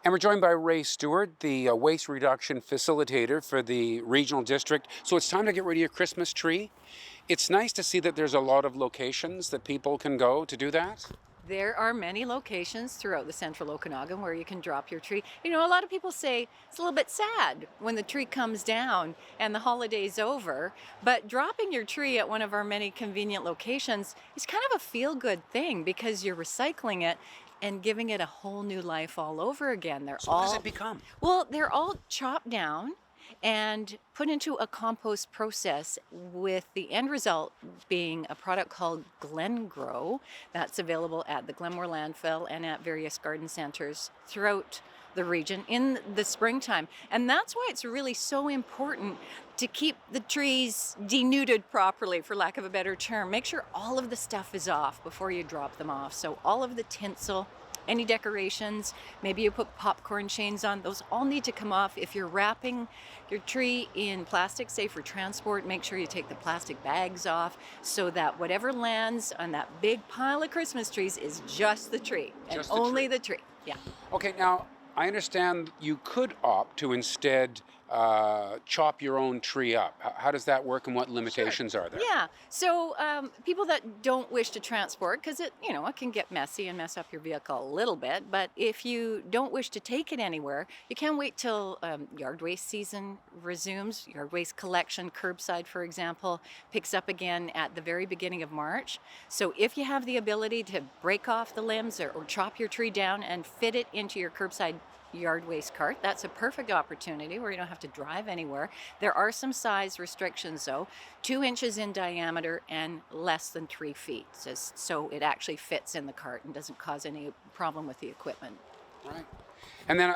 And we're joined by Ray Stewart, the waste reduction facilitator for the regional district. So it's time to get rid of your Christmas tree. It's nice to see that there's a lot of locations that people can go to do that. There are many locations throughout the central Okanagan where you can drop your tree. You know, a lot of people say it's a little bit sad when the tree comes down and the holiday's over, but dropping your tree at one of our many convenient locations is kind of a feel-good thing because you're recycling it and giving it a whole new life all over again. So what does it become? Well, they're all chopped down and put into a compost process, with the end result being a product called Glengrow that's available at the Glenmore Landfill and at various garden centers throughout the region in the springtime. And that's why it's really so important to keep the trees denuded properly, for lack of a better term. Make sure all of the stuff is off before you drop them off. So all of the tinsel, any decorations, maybe you put popcorn chains on, those all need to come off. If you're wrapping your tree in plastic, say for transport, make sure you take the plastic bags off so that whatever lands on that big pile of Christmas trees is just the tree, and only the tree. Yeah. Okay, now I understand you could opt to instead chop your own tree up. How does that work, and what limitations are there? Yeah. So people that don't wish to transport, because it can get messy and mess up your vehicle a little bit. But if you don't wish to take it anywhere, you can wait till yard waste season resumes. Yard waste collection, curbside, for example, picks up again at the very beginning of March. So if you have the ability to break off the limbs or chop your tree down and fit it into your curbside yard waste cart, that's a perfect opportunity where you don't have to drive anywhere. There are some size restrictions though, 2 inches in diameter and less than 3 feet, so it actually fits in the cart and doesn't cause any problem with the equipment. Right. And then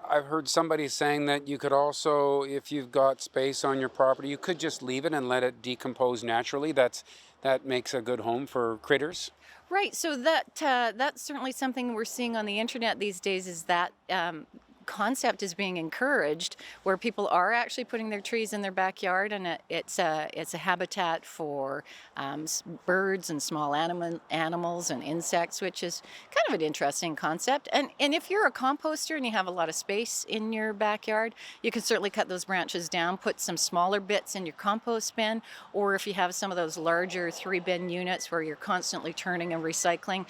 I've heard somebody saying that you could also, if you've got space on your property, you could just leave it and let it decompose naturally. That makes a good home for critters. Right, so that's certainly something we're seeing on the internet these days, is that concept is being encouraged, where people are actually putting their trees in their backyard, and it's a habitat for birds and small animals and insects, which is kind of an interesting concept. And if you're a composter and you have a lot of space in your backyard, you can certainly cut those branches down, put some smaller bits in your compost bin, or if you have some of those larger 3-bin units where you're constantly turning and recycling,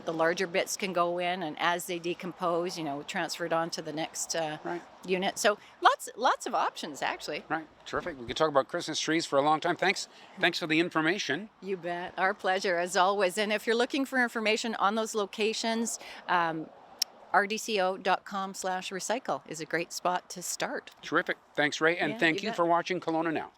the larger bits can go in, and as they decompose, transfer it on to the next unit. So lots of options, actually. Right. Terrific. We could talk about Christmas trees for a long time. Thanks for the information. You bet. Our pleasure, as always. And if you're looking for information on those locations, rdco.com/recycle is a great spot to start. Terrific. Thanks, Ray. And thank you for watching Kelowna Now.